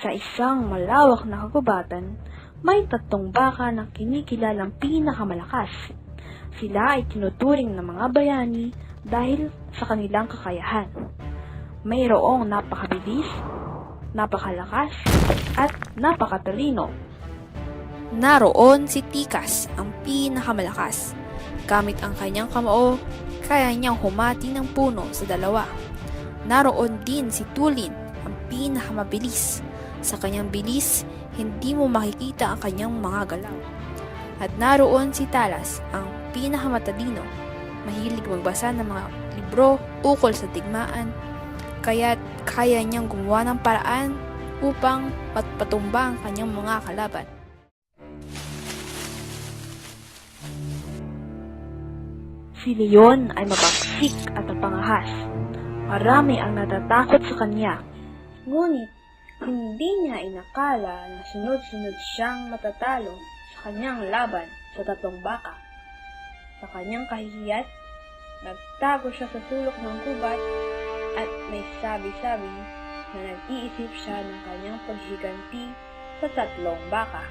Sa isang malawak na kagubatan, may 3 baka na kinikilalang pinakamalakas. Sila ay tinuturing ng mga bayani dahil sa kanilang kakayahan. Mayroong napakabilis, napakalakas, at napakatalino. Naroon si Tikas, ang pinakamalakas. Gamit ang kanyang kamao, kaya niyang humati ng puno sa 2. Naroon din si Tulin, ang pinakamabilis. Sa kanyang bilis, hindi mo makikita ang kanyang mga galaw. At naroon si Talas, ang pinakamatalino. Mahilig magbasa ng mga libro ukol sa digmaan, kaya't kaya niyang gumawa ng paraan upang patumba ang kanyang mga kalaban. Si Leon ay mabagsik at mapangahas. Marami ang natatakot sa kanya. Ngunit, hindi niya inakala na sunod-sunod siyang matatalo sa kanyang laban sa 3 baka. Sa kanyang kahihiyat, nagtago siya sa sulok ng gubat at may sabi-sabi na nag-iisip siya ng kanyang paghiganti sa 3 baka.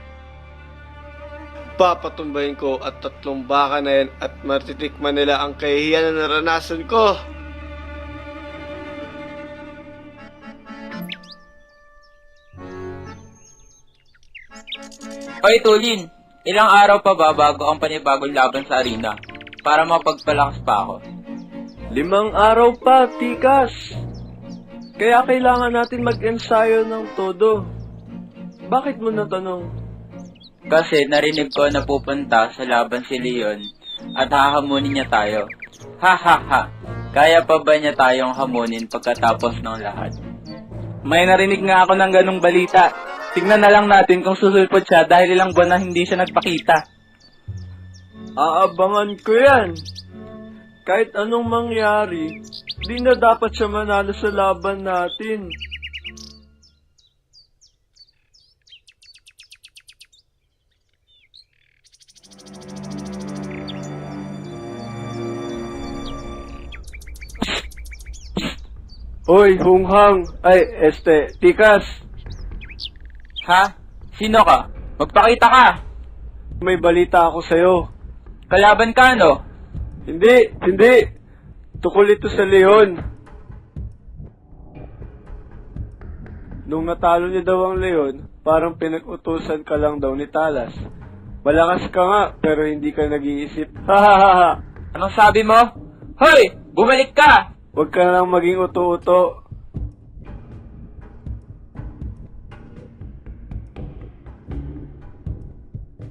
Papatumbayin ko at 3 baka na yan at matitikman nila ang kahihiyan na naranasan ko. Oy Tulin, ilang araw pa ba bago ang panibagong laban sa arena para mapagpalakas pa ako? 5 araw pa, Tikas. Kaya kailangan natin mag-ensayo ng todo. Bakit mo natanong? Kasi narinig ko na pupunta sa laban si Leon at hahamunin niya tayo. Ha ha ha, kaya pa ba niya tayong hamunin pagkatapos ng lahat? May narinig nga ako ng ganong balita. Tignan na lang natin kung susulpot siya dahil ilang buwan na hindi siya nagpakita. Aabangan ko yan. Kahit anong mangyari, di na dapat siya manalo sa laban natin. Hoy, Hunghang! Ay, Tikas! Ha? Sino ka? Magpakita ka! May balita ako sa'yo. Kalaban ka no? Hindi. Tukol ito sa Leon. Nung natalo niya daw ang Leon, parang pinag-utusan ka lang daw ni Talas. Malakas ka nga, pero hindi ka nag-iisip. Hahaha! Anong sabi mo? Hoy! Bumalik ka! Huwag ka na lang maging uto-uto.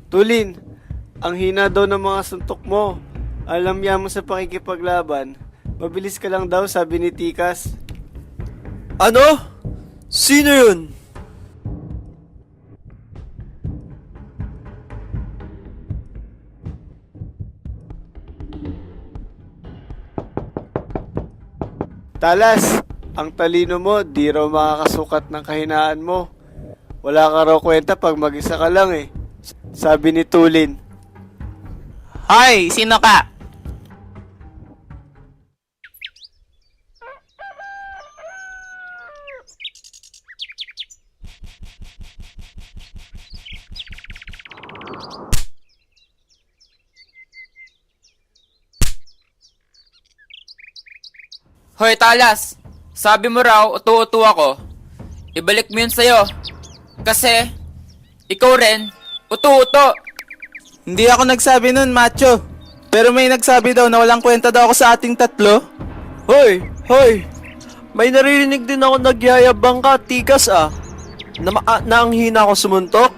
Tulin, ang hina daw ng mga suntok mo. Alam niya mo sa pakikipaglaban. Mabilis ka lang daw, sabi ni Tikas. Ano? Sino yun? Talas, ang talino mo, di raw makakasukat ng kahinaan mo. Wala ka raw kwenta pag mag-isa ka lang eh. Sabi ni Tulin. Hoy! Sino ka? Hoy Talas! Sabi mo raw, utu-utu ako. Ibalik mo yun sa'yo. Kasi, ikaw rin, utu-utu! Hindi ako nagsabi nun, macho. Pero may nagsabi daw na walang kwenta daw ako sa ating 3. Hoy! May naririnig din ako nagyayabang ka, Tikas ah. Na ang hina ko sumuntok?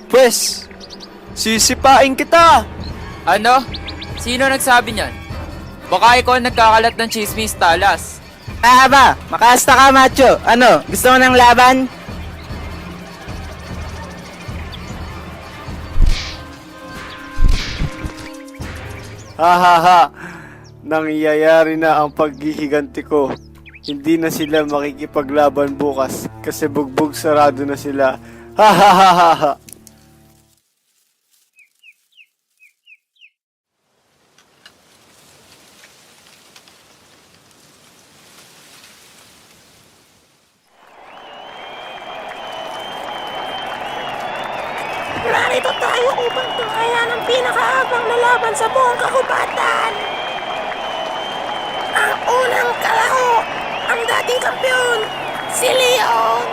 Pwes, sisipain kita! Ano? Sino nagsabi niyan? Baka ikaw ang nagkakalat ng chismis, Talas. Ba? Makasta ka, macho. Ano? Gusto mo ng laban? Hahaha, nangyayari na ang paghihiganti ko. Hindi na sila makikipaglaban bukas kasi bugbog sarado na sila. Hahaha. Nandito tayo upang tunghayan ang pinakaabang lalaban sa buong kagubatan. Ang unang kalaro, ang dating kampiyon, si Leon.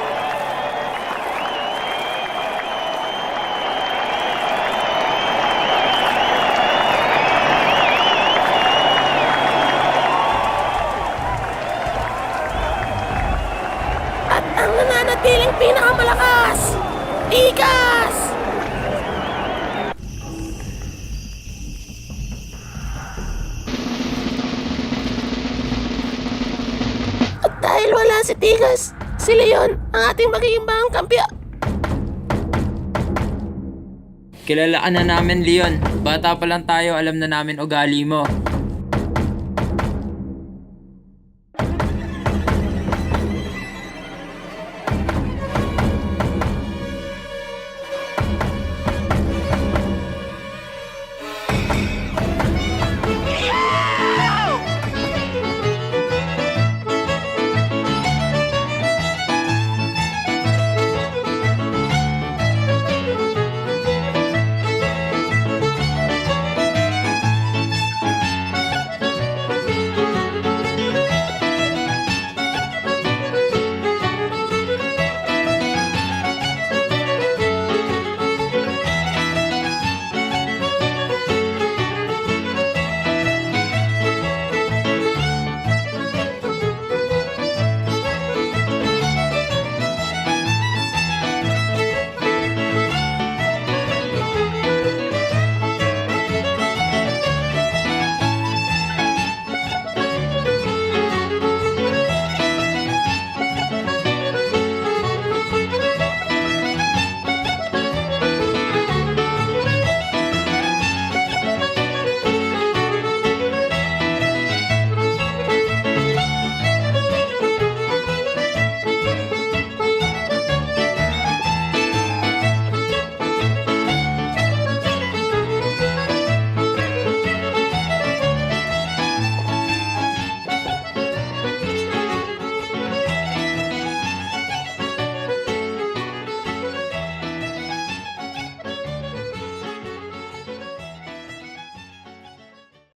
At ang nananatiling pinakamalakas, Tikas! At dahil wala si Tigas, si Leon ang ating magiging bagong kampiyon. Kilala ka na namin, Leon. Bata pa lang tayo, alam na namin ugali mo.